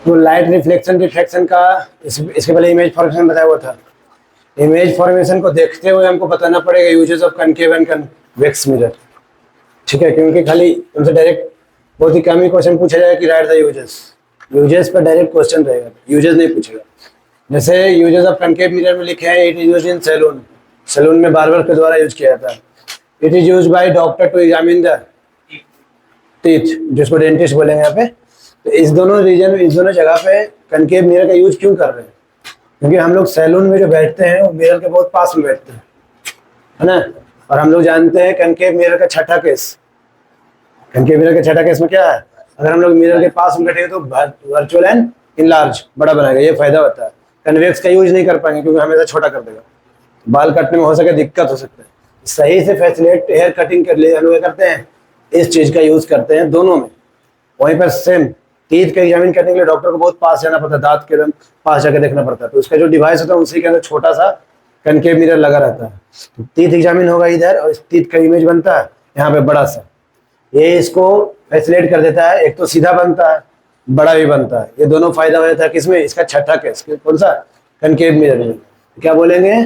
तो light reflection reflection का इसके पहले इमेज फॉर्मेशन बताया हुआ था। इमेज फॉर्मेशन को देखते हुए हमको बताना पड़ेगा uses of concave and convex mirror. ठीक है, क्योंकि खाली उनसे डायरेक्ट बहुत ही कम ही क्वेश्चन पूछा जाएगा कि राइट द यूजेस। यूजेस पर डायरेक्ट क्वेश्चन रहेगा, यूजेस नहीं पूछेगा। जैसे यूजेस ऑफ कनकेव मिरर में लिखे हैं, it is used in salon, salon में बार्बर के द्वारा यूज किया जाता है। It is used by doctor to examine the teeth, जिसको डेंटिस्ट बोलेंगे यहाँ पे। तो इस दोनों जगह पे कनकेव मिरर का यूज क्यों कर रहे हैं? क्योंकि हम लोग सैलून में जो बैठते हैं वो मिरर के बहुत पास में बैठते हैं, है ना। और हम लोग जानते हैं कनकेव मिरर का छठा केस, कनकेव मिरर के छठा केस में क्या है, अगर हम लोग मिरर के पास में बैठेंगे तो वर्चुअल एंड इनलार्ज बड़ा बनाएगा, ये फायदा होता है। कन्वेक्स का यूज नहीं कर पाएंगे क्योंकि हमेशा छोटा कर देगा, बाल काटने में हो सके दिक्कत हो सकता है। सही से फैसिलिटेट हेयर कटिंग कर लिए हम लोग करते हैं, इस चीज का यूज करते हैं दोनों में। वहीं पर सेम टीथ का एग्जामिन करने के लिए डॉक्टर को बहुत पास जाना पड़ता है, दांत के एकदम पास जाकर देखना पड़ता है। तो उसका जो डिवाइस होता है उसी के अंदर छोटा सा कनकेव मिरर लगा रहता है। तो टीथ एग्जामिन होगा इधर और इस टीथ का इमेज बनता है यहाँ पे बड़ा सा, ये इसको फैसिलिटेट कर देता है। एक तो सीधा बनता है, बड़ा भी बनता है, ये दोनों फायदा हो जाता है किसमें, इसका छठा केस कौन सा, कनकेव मिरर में। क्या बोलेंगे,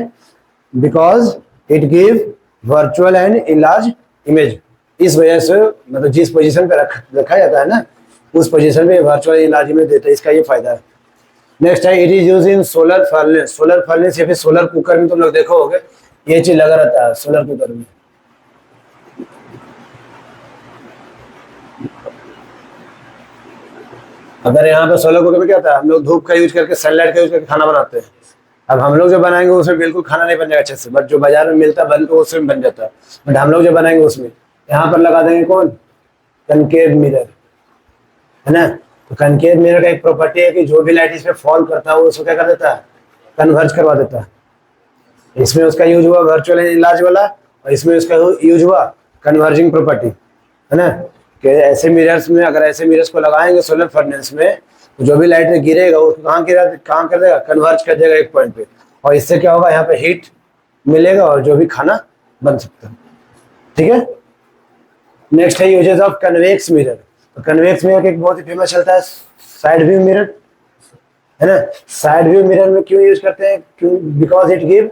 because it give virtual and enlarge image. इस वजह से मतलब जिस पोजीशन पे रखा जाता है ना, उस पोजीशन पे वर्चुअल इनलार्ज इमेज देता है, इसका ये फायदा है। नेक्स्ट है, it is use in solar furnace. Solar furnace या फिर सोलर कुकर में तुम लोग देखो होगे ये चीज लगा रहता है सोलर कुकर में। अगर यहाँ पे सोलर कुकर में क्या होता है, हम लोग धूप का यूज करके, सनलाइट का यूज करके खाना बनाते हैं। अब हम लोग जो बनाएंगे उसमें बिल्कुल खाना नहीं बन जाएगा अच्छे से, बट जो बाजार में मिलता है बन के उसमें बन जाता है। बट हम लोग जो बनाएंगे उसमें यहाँ पर लगा देंगे कौन, कनकेव मिरर, है ना। तो कनकेव मिरर का एक प्रॉपर्टी है कि जो भी लाइट इस पे फॉल करता है वो उसको क्या कर देता है, कन्वर्ज करवा देता है। इसमें उसका यूज हुआ वर्चुअल इनलार्ज वाला, और इसमें उसका यूज हुआ कन्वर्जिंग प्रॉपर्टी, है ना। कि ऐसे मिरर्स में अगर ऐसे मिरर्स को लगाएंगे सोलर फर्नेस में, तो जो भी लाइट में गिरेगा उसको कहाँ कर देगा, कन्वर्ज कर देगा एक पॉइंट पे। और इससे क्या होगा, यहाँ पे हीट मिलेगा और जो भी खाना बन सकता है। ठीक है, नेक्स्ट है यूजेस ऑफ कन्वेक्स मिरर। तो कन्वेक्स मिरर एक बहुत ही फेमस चलता है साइड व्यू मिरर, है ना। साइड व्यू मिरर में क्यों यूज करते हैं, क्यों, because it give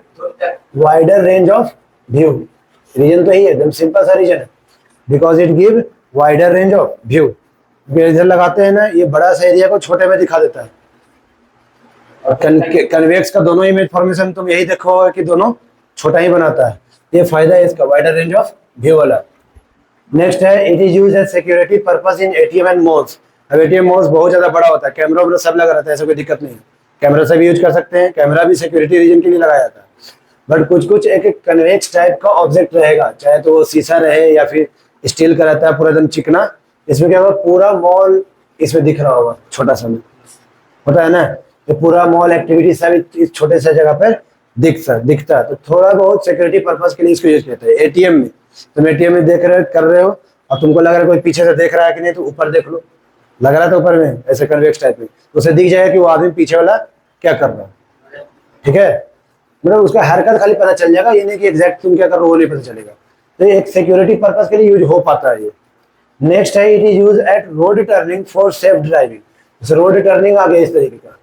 wider range of view. Reason तो यही है, एकदम सिंपल सा रीजन है, because it give wider range of view. इधर लगाते हैं ना, ये बड़ा सा एरिया को छोटे में दिखा देता है। और कन्वेक्स का दोनों इमेज फॉर्मेशन तुम यही देखो कि दोनों छोटा ही बनाता है, ये फायदा है इसका, वाइडर रेंज ऑफ व्यू वाला। नेक्स्ट है, it is used as security purpose in ATM and malls. अब एटीएम मॉल्स बहुत ज्यादा बड़ा होता है, कैमरा वैमरा सब लगा रहता है, ऐसा कोई दिक्कत नहीं है, कैमरा से भी यूज कर सकते हैं। कैमरा भी सिक्योरिटी रीजन के लिए लगाया जाता है। बट कुछ कुछ एक कन्वेक्स टाइप का ऑब्जेक्ट रहेगा, चाहे तो वो शीशा रहे या फिर स्टील का रहता है पूरा एकदम चिकना। इसमें क्या होगा, पूरा मॉल इसमें दिख रहा होगा, छोटा सा होता है ना, ये पूरा मॉल एक्टिविटी सब इस छोटे से जगह पर दिखता है। तो थोड़ा बहुत सिक्योरिटी पर्पस के लिए इसको यूज करते हैं। एटीएम में तुम एटीएम में देख रहे कर रहे हो और तुमको लग रहा है कोई पीछे से देख रहा है कि नहीं, तो ऊपर देख लो, लग रहा था ऊपर में ऐसे कन्वेक्स टाइप में, तो उसे दिख जाएगा कि वो आदमी पीछे वाला क्या कर रहा है। ठीक है, मतलब उसका हरकत खाली पता चल जाएगा, ये नहीं कि एग्जैक्ट तुम क्या कर रहे हो वो नहीं पता चलेगा। तो एक सिक्योरिटी पर्पस के लिए यूज हो पाता है ये। नेक्स्ट है, it is use at road turning for safe driving. जैसे रोड टर्निंग आ गया इस तरीके का,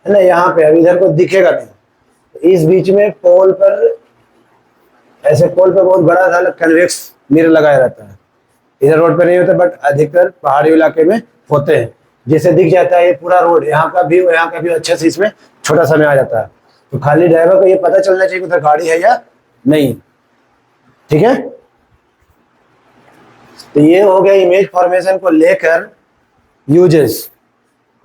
है ना, यहाँ पे अब इधर को दिखेगा नहीं, तो इस बीच में पोल पर, ऐसे पोल पर बहुत बड़ा सा कन्वेक्स मिरर लगाया रहता है। इधर रोड पे नहीं होता, बट अधिकतर पहाड़ी इलाके में होते हैं, जिससे दिख जाता है ये पूरा रोड, यहाँ का भी यहाँ का भी अच्छे से इसमें छोटा सा में आ जाता है। तो खाली ड्राइवर को ये पता चलना चाहिए उधर गाड़ी है या नहीं। ठीक है, तो ये हो गया इमेज फॉर्मेशन को लेकर यूजेस।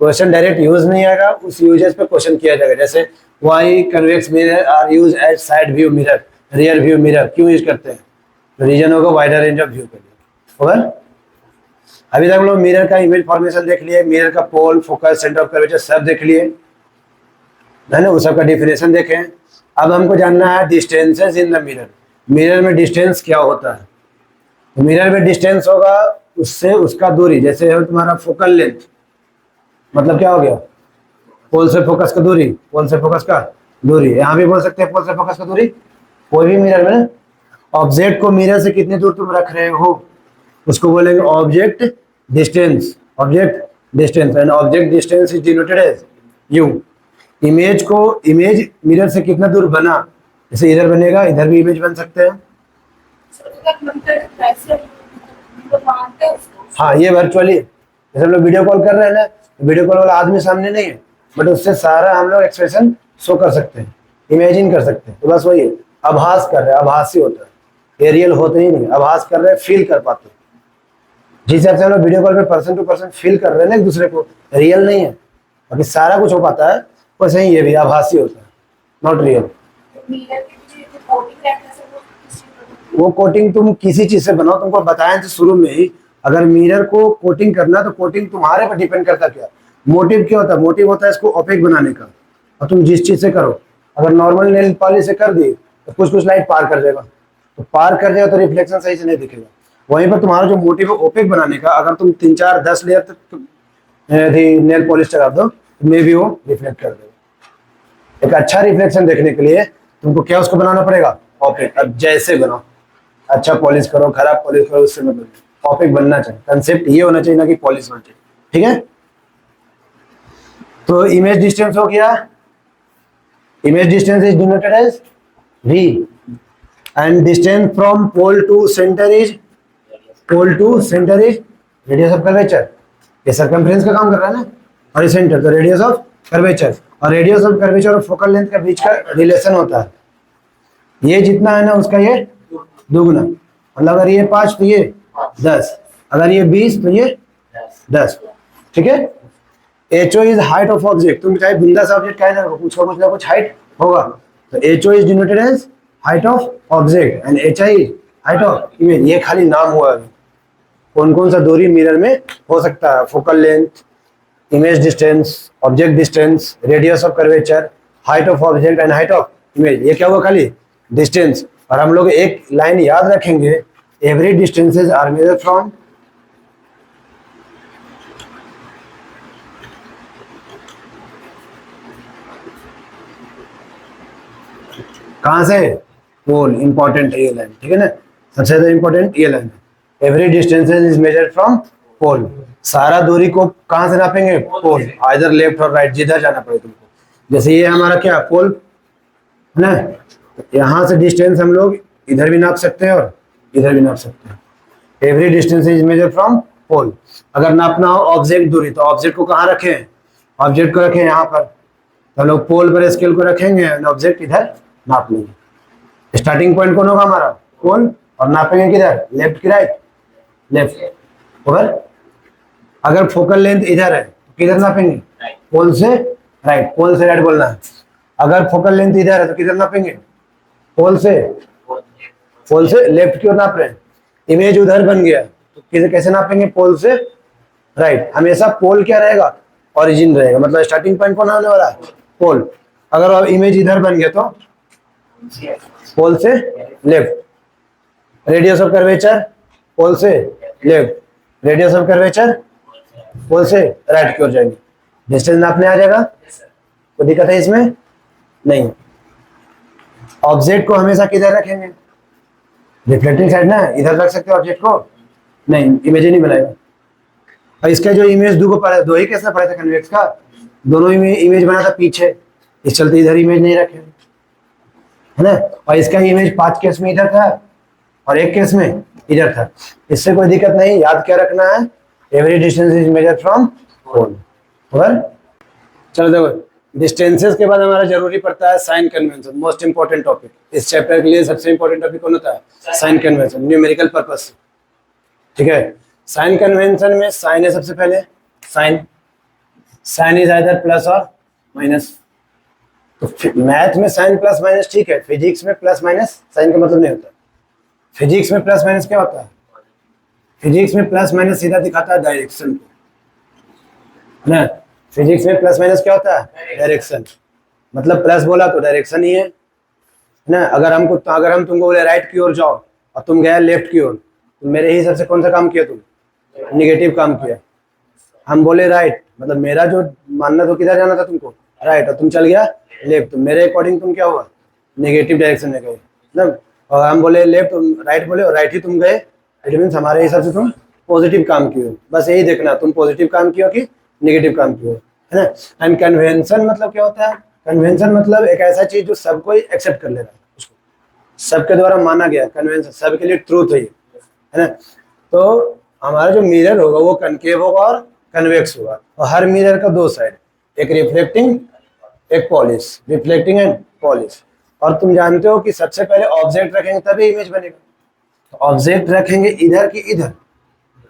क्वेश्चन डायरेक्ट यूज नहीं आएगा, उस यूजेस पे क्वेश्चन किया जाएगा। जैसे why convex mirror are use as side view mirror, rear view mirror क्यों यूज करते हैं, तो रीजन होगा वाइडर रेंज ऑफ व्यू के लिए। ओवर, अभी तक हम लोग मिरर का इमेज फॉर्मेशन देख लिए, मिरर का पोल, फोकस, सेंटर ऑफ कर्वेचर सब देख लिए, है ना, उस सब का डिफिनेशन देखें। अब हमको जानना है distances in the mirror. Mirror में डिस्टेंस क्या होता है, तो मिरर में डिस्टेंस होगा उससे उसका दूरी, जैसे है तुम्हारा फोकल लेंथ, मतलब क्या हो गया, पोल से फोकस का दूरी, पोल से फोकस का दूरी, यहाँ भी बोल सकते हैं पोल से फोकस का दूरी। कोई भी मिरर में ऑब्जेक्ट को मिरर से कितनी दूर तुम रख रहे हो उसको बोलेंगे object distance, object distance and object distance is denoted as u. Image mirror से कितना दूर बना, जैसे इधर बनेगा, इधर भी इमेज बन सकते हैं। हाँ, ये वर्चुअली जैसे हम लोग वीडियो कॉल कर रहे हैं ना, वीडियो कॉल वाला आदमी सामने नहीं है, बट उससे सारा हम लोग एक्सप्रेशन शो कर सकते हैं, इमेजिन कर सकते हैं। तो बस वही आभास कर रहे हैं, आभासी होता है, ये रियल होते ही नहीं, आभास कर रहे हैं, फील कर पाते हैं। जिस हिसाब से हम लोग वीडियो कॉल पे पर्सन टू पर्सन फील कर रहे हैं ना एक दूसरे को, रियल नहीं है, बाकी सारा कुछ हो पाता है, वैसे ही ये भी आभासी होता है, नॉट रियल। वो कोटिंग तुम किसी चीज से बनाओ, तुमको बताया था शुरू में ही, अगर मिरर को कोटिंग करना तो कोटिंग तुम्हारे पर डिपेंड करता क्या मोटिव क्या होता है। मोटिव होता है इसको ओपेक बनाने का, और तुम जिस चीज से करो, अगर नॉर्मल नेल पॉलिश से कर दी तो कुछ कुछ लाइट पार कर जाएगा, तो पार कर जाएगा तो रिफ्लेक्शन सही से नहीं दिखेगा। वहीं पर तुम्हारा जो मोटिव है ओपेक बनाने का, अगर तुम 3 4 10 लेयर तक नेल पॉलिश चला दो मे भी वो रिफ्लेक्ट कर देगा। एक अच्छा रिफ्लेक्शन देखने के लिए तुमको क्या उसको बनाना पड़ेगा, ओपेक। अब जैसे बनाओ, अच्छा पॉलिश करो, खराब पॉलिश करो, उससे मतलब ओपेक बनना चाहिए, कंसेप्ट ये होना चाहिए ना कि पॉलिश होना चाहिए, ठीक है। तो इमेज डिस्टेंस हो गया, image distance is denoted as v, and distance from pole to centre is radius of curvature. ये सर्कमफ्रेंस का काम कर रहा है ना, और ये सेंटर तो रेडियस ऑफ कर्वेचर, और रेडियस ऑफ कर्वेचर और फोकल लेंथ के बीच का रिलेशन होता है, ये जितना है ना उसका ये दुगुना, मतलब अगर ये 5 तो ये 10, अगर ये 20 तो ये 10, ठीक है। HO is height of object, तुम चाहे बुंदा सा ऑब्जेक्ट कह रहे कुछ ना कुछ हाइट होगा, तो HO is denoted as height of object and HI is height of image. ये खाली नाम हुआ है, कौन कौन सा दूरी मिरर में हो सकता है, focal length, image distance, object distance, radius of curvature, height of object and height of image. ये क्या हुआ, खाली डिस्टेंस। और हम लोग एक लाइन याद रखेंगे, every distances are measured from कहां से, पोल। इंपॉर्टेंट है ये लाइन, ठीक है ना, सबसे ज्यादा इंपॉर्टेंट ये लाइन है। Every distances is measured from pole, सारा दूरी को कहां से नापेंगे, पोल, आइदर लेफ्ट और राइट, जिधर जाना पड़े तुमको। जैसे ये हमारा क्या पोल है ना, यहाँ से डिस्टेंस हम लोग इधर भी नाप सकते हैं और इधर भी नाप सकते हैं। Every distance is measured from pole. अगर नापना हो ऑब्जेक्ट दूरी, तो ऑब्जेक्ट को कहाँ रखें, ऑब्जेक्ट को रखें यहाँ पर, तो हम लोग पोल पर स्केल को रखेंगे, ऑब्जेक्ट इधर नाप लेंगे। स्टार्टिंग पॉइंट कौन होगा हमारा, पोल, और नापेंगे किधर, लेफ्ट की राइट, लेफ्ट। और अगर फोकल लेंथ इधर है तो किधर नापेंगे, पोल से राइट, पोल से राइट बोलना है। अगर फोकल लेंथ इधर है तो किधर नापेंगे, पोल से लेफ्ट की ओर नाप रहे हैं। इमेज उधर बन गया तो किधर कैसे नापेंगे, पोल से राइट। हमेशा पोल क्या रहेगा, ओरिजिन रहेगा, मतलब स्टार्टिंग पॉइंट कौन होने वाला है, पोल। अगर इमेज इधर बन गया तो पोल से लेफ्ट। रेडियस ऑफ कर्वेचर पोल से लेफ्ट, रेडियस ऑफ कर्वेचर पोल से राइट की ओर जाएंगे, डिस्टेंस नापने आ जाएगा। कोई दिक्कत है इसमें नहीं। ऑब्जेक्ट को हमेशा किधर रखेंगे, रिफ्लेक्टिंग साइड ना, इधर रख सकते हो ऑब्जेक्ट को, नहीं इमेज नहीं बनाएगा। और इसका जो इमेज दो ही कैसा पड़ा था कन्वेक्स का, दोनों इमेज बना था पीछे, इस चलते इधर इमेज नहीं रखे, है ना। और इसका इमेज 5 केस में इधर था और 1 केस में इधर था, इससे कोई दिक्कत नहीं। याद क्या रखना है, every distance is measured from pole. और चलो देखो, डिस्टेंसेस के बाद हमारा जरूरी पड़ता है sign convention, most important topic इस चैप्टर के लिए। सबसे इंपॉर्टेंट टॉपिक कौन होता है, साइन कन्वेंशन, न्यूमेरिकल पर्पस, ठीक है। साइन कन्वेंशन में साइन है सबसे पहले, साइन इज आइदर प्लस और माइनस। तो मैथ में साइन प्लस माइनस ठीक है, फिजिक्स में प्लस माइनस साइन का मतलब नहीं होता। फिजिक्स में प्लस माइनस क्या होता है, फिजिक्स में प्लस माइनस सीधा दिखाता है डायरेक्शन को, ना। फिजिक्स में प्लस माइनस क्या होता है, डायरेक्शन, मतलब प्लस बोला तो डायरेक्शन ही है ना। अगर हम तुमको बोले राइट की ओर जाओ और तुम गया लेफ्ट की ओर, तो मेरे हिसाब से कौन सा काम किया तुम, निगेटिव काम किया। हम बोले राइट, मतलब मेरा जो मानना तो किधर जाना था तुमको, राइट, और तुम चल गया लेफ्ट, तो मेरे अकॉर्डिंग तुम क्या हुआ, नेगेटिव डायरेक्शन में गए ना। और हम बोले लेफ्ट, तुम राइट बोले और राइट ही तुम गए, इट मीन्स हमारे हिसाब से तुम पॉजिटिव काम किए। बस यही देखना, तुम पॉजिटिव काम किया कि नेगेटिव काम की ओर, है ना। एंड कन्वेंशन मतलब क्या होता है? कन्वेंशन मतलब एक ऐसा चीज जो सब कोई एक्सेप्ट कर ले रहा है, उसको सबके द्वारा माना गया, कन्वेंशन सबके लिए ट्रूथ है ये, है ना। तो हमारा जो मिरर होगा वो कनकेव होगा और कन्वेक्स होगा, और हर मिरर का दो साइड, एक रिफ्लेक्टिंग एक पॉलिश, रिफ्लेक्टिंग एंड पॉलिश। और तुम जानते हो कि सबसे पहले ऑब्जेक्ट रखेंगे तभी इमेज बनेगा, तो ऑब्जेक्ट रखेंगे इधर की इधर,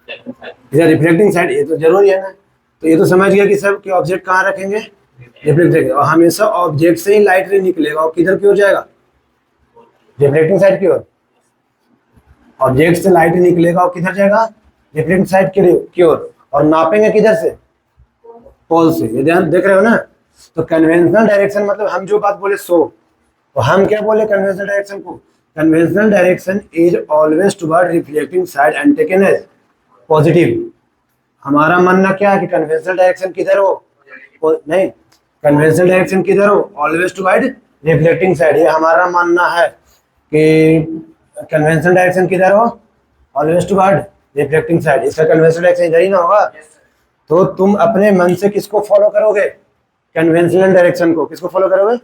इधर रिफ्लेक्टिंग साइड, ये तो जरूरी है ना। तो ये तो समझ गया कि सब कि ऑब्जेक्ट कहाँ रखेंगे, रिफ्लेक्टिंग, और हमेशा ऑब्जेक्ट से ही लाइट रे निकलेगा और किधर की ओर जाएगा, रिफ्लेक्टिंग साइड की ओर। ऑब्जेक्ट से लाइट निकलेगा और किधर जाएगा, रिफ्लेक्टिंग साइड की ओर। और नापेंगे किधर से, पोल से, ये ध्यान देख रहे हो ना। तो कन्वेंशनल डायरेक्शन मतलब हम जो बात बोले सो, तो हम क्या बोले कन्वेंशनल डायरेक्शन को, conventional direction is always toward reflecting side and taken as positive. हमारा मानना क्या है कि कन्वेंशनल डायरेक्शन किधर हो, नहीं, कन्वेंशनल डायरेक्शन किधर हो, ऑलवेज टुवर्ड रिफ्लेक्टिंग साइड, ये हमारा मानना है कि कन्वेंशनल डायरेक्शन किधर हो, ऑलवेज टुवर्ड रिफ्लेक्टिंग साइड। इसका कन्वेंशनल डायरेक्शन इधर ही ना होगा, तो तुम अपने मन से किसको फॉलो करोगे, कन्वेंशनल डायरेक्शन को। किसको फॉलो करोगे,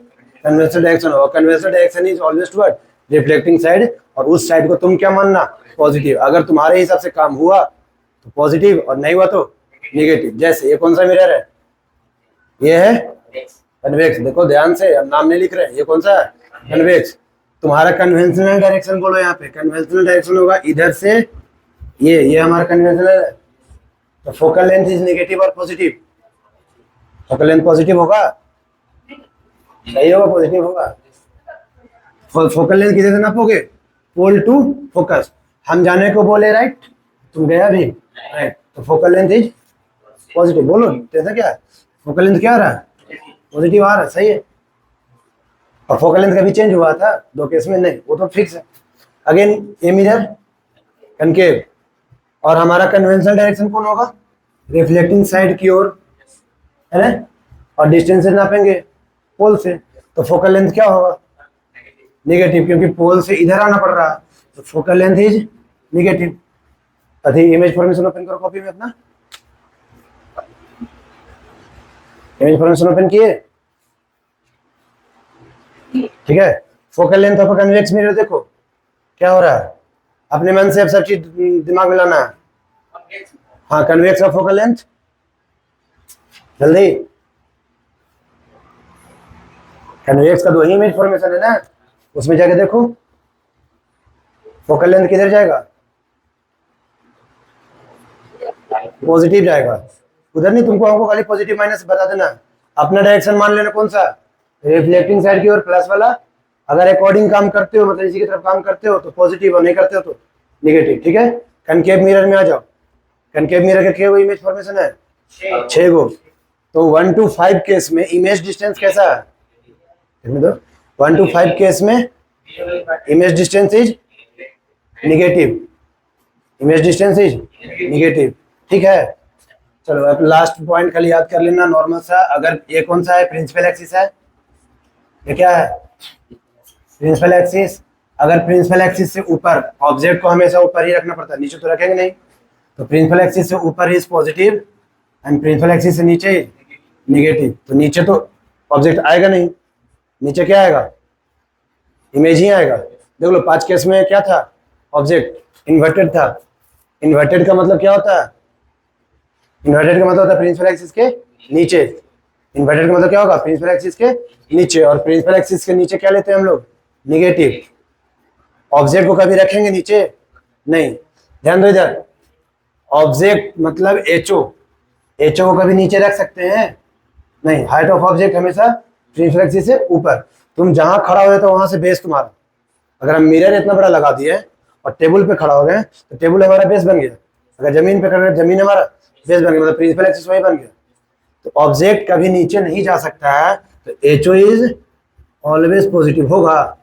कन्वेंशनल डायरेक्शन होगा। Conventional direction is always toward reflecting side, और उस साइड को तुम क्या मानना, पॉजिटिव। अगर तुम्हारे हिसाब से काम हुआ तो पॉजिटिव, और नहीं हुआ तो नेगेटिव। जैसे ये कौन सा मिरर है, ये है कन्वेक्स, देखो ध्यान से, हम नाम नहीं लिख रहे हैं, ये कौन सा है, कन्वेक्स। तुम्हारा कन्वेंशनल डायरेक्शन बोलो, यहाँ पे कन्वेंशनल डायरेक्शन होगा इधर से, ये हमारा कन्वेंशनल है। तो फोकल लेंथ इज नेगेटिव और पॉजिटिव, फोकल लेंथ पॉजिटिव होगा, सही होगा, पॉजिटिव होगा। फोकल लेंथ किधर से नापोगे, पोल टू फोकस। हम जाने को बोले राइट, तुम गया भी राइट, तो फोकल लेंथ इज पॉजिटिव। बोलो जैसा क्या है, फोकल लेंथ क्या आ रहा है, पॉजिटिव आ रहा है, सही है। और फोकल लेंथ कभी चेंज हुआ था, दो केस में नहीं, वो तो फिक्स है। अगेन ये मिरर कनकेव, और हमारा कन्वेंशनल डायरेक्शन कौन होगा, रिफ्लेक्टिंग साइड की ओर, है ना। और डिस्टेंस से नापेंगे पोल से, तो फोकल लेंथ क्या होगा, नेगेटिव, क्योंकि पोल से इधर आना पड़ रहा है, तो फोकल लेंथ इज नेगेटिव। अभी इमेज फॉर्मेशन ओपन करो कॉपी में अपना, इमेज फॉर्मेशन ओपन किए, ठीक है। Focal length of convex mirror देखो क्या हो रहा है, अपने मन से अब सब चीज दिमाग में लाना है। हाँ, कन्वेक्स ऑफ फोकल लेंथ, जल्दी, कन्वेक्स का दो ही इमेज फॉर्मेशन है ना, उसमें जाके देखो फोकल लेंथ किधर जाएगा, पॉजिटिव जाएगा, उधर नहीं। तुमको हमको खाली पॉजिटिव माइनस बता देना, अपना डायरेक्शन मान लेना कौन सा, रिफ्लेक्टिंग साइड की ओर प्लस वाला। अगर अकॉर्डिंग काम करते हो, मतलब इसी की तरफ काम करते हो तो पॉजिटिव, और नहीं करते हो तो नेगेटिव, ठीक है। कनकेव मिरर में आ जाओ, कनकेव मिरर के क्या इमेज फॉर्मेशन है, 6 गो। तो 1 to 5 केस में इमेज डिस्टेंस कैसा है, 1 to 5 केस में image distance is negative, image distance is negative, ठीक है। चलो अब लास्ट पॉइंट खाली याद कर लेना नॉर्मल सा। अगर ये कौन सा है, प्रिंसिपल एक्सिस है, ये क्या है, प्रिंसिपल एक्सिस। अगर प्रिंसिपल एक्सिस से ऊपर, ऑब्जेक्ट को हमेशा ऊपर ही रखना पड़ता है, नीचे तो रखेंगे नहीं। तो प्रिंसिपल एक्सिस से ऊपर is positive and principal axis से नीचे नेगेटिव। तो नीचे तो ऑब्जेक्ट आएगा नहीं, नीचे क्या आएगा, इमेज ही आएगा। देख लो 5 केस में क्या था, ऑब्जेक्ट इन्वर्टेड था। इन्वर्टेड का मतलब क्या होता है, इन्वर्टेड का मतलब होता है प्रिंसिपल एक्सिस के नीचे। इन्वर्टेड का मतलब क्या होगा, प्रिंसिपल एक्सिस के नीचे। और प्रिंसिपल एक्सिस के नीचे क्या लेते हैं हम लोग, नेगेटिव। ऑब्जेक्ट को कभी रखेंगे नीचे नहीं, ध्यान दो इधर। ऑब्जेक्ट मतलब एचओ, एचओ को कभी नीचे रख सकते हैं नहीं। हाइट ऑफ ऑब्जेक्ट हमेशा प्रिंसिपल एक्सिस से ऊपर। तुम जहां खड़ा हो तो वहां से बेस तुम्हारा, अगर हम मिरर इतना बड़ा लगा दिए और टेबल पे खड़ा हो गए तो टेबल हमारा बेस बन गया। अगर जमीन पे खड़े, जमीन हमारा बेस बन गया, मतलब प्रिंसिपल एक्सिस वही बन गया। तो ऑब्जेक्ट कभी नीचे नहीं जा सकता है, तो एचओ इज ऑलवेज पॉजिटिव होगा।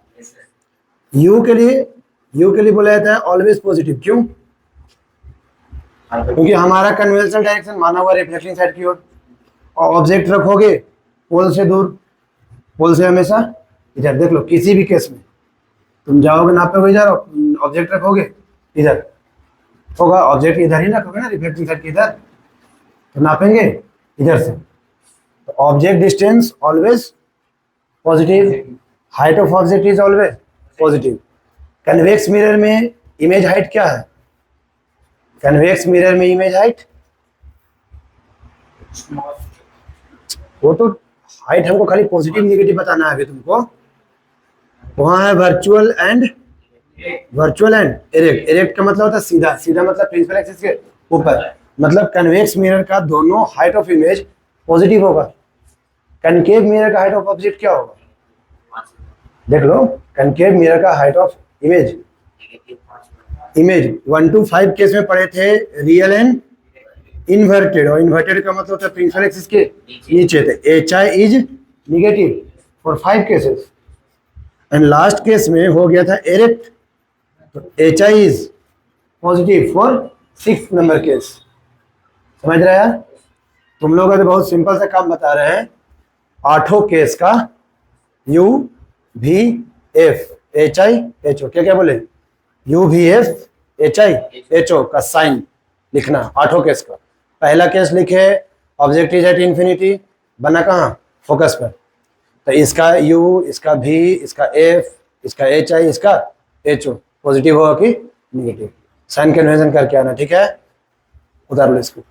यू के लिए बोला जाता है ऑलवेज पॉजिटिव, क्यों, क्योंकि हमारा कन्वेंशनल डायरेक्शन माना हुआ रिफ्लेक्टिंग साइड की ओर। और ऑब्जेक्ट रखोगे पोल से दूर, पोल से हमेशा इधर। देख लो किसी भी केस में तुम जाओगे नापोगे इधर, ऑब्जेक्ट रखोगे इधर होगा, ऑब्जेक्ट इधर ही रखोगे ना, रिफ्लेक्टिंग साइड के इधर, तो नापेंगे इधर से, तो object distance always positive, height of object is always positive. Convex mirror में इमेज हाइट क्या है? कन्वेक्स मिरर में इमेज हाइट, वो तो हाइट हमको खाली पॉजिटिव नेगेटिव बताना है अभी तुमको। वहां है वर्चुअल एंड इरेक्ट। इरेक्ट का मतलब होता है सीधा, सीधा मतलब प्रिंसिपल एक्सिस के ऊपर, मतलब कन्वेक्स मिरर का दोनों हाइट ऑफ इमेज पॉजिटिव होगा। कनकेव मिरर का हाइट ऑफ ऑब्जेक्ट क्या होगा? देख लो, कनकेव मिरर का height of image 1 to 5 case में पढ़े थे, रियल एंड इन्वर्टेड, और इन्वर्टेड का मतलब होता है प्रिंसिपल एक्सिस के नीचे थे। H I is negative for 5 cases, and last case में हो गया था एरेक्ट, तो H I is positive for 6 number case. समझ रहे हैं? तुम लोग अभी बहुत सिंपल सा काम बता रहे हैं, 8 केस का u v f h i h o, क्या क्या बोले, u v f h i h o का साइन लिखना 8 केस का। पहला केस लिखे ऑब्जेक्ट इज एट इंफिनिटी, बना कहाँ? फोकस पर। तो इसका यू, इसका भी, इसका एफ, इसका एच आई, इसका एच ओ पॉजिटिव होगा कि निगेटिव, साइन कन्वेंशन करके आना, ठीक है? उतार लो इसको।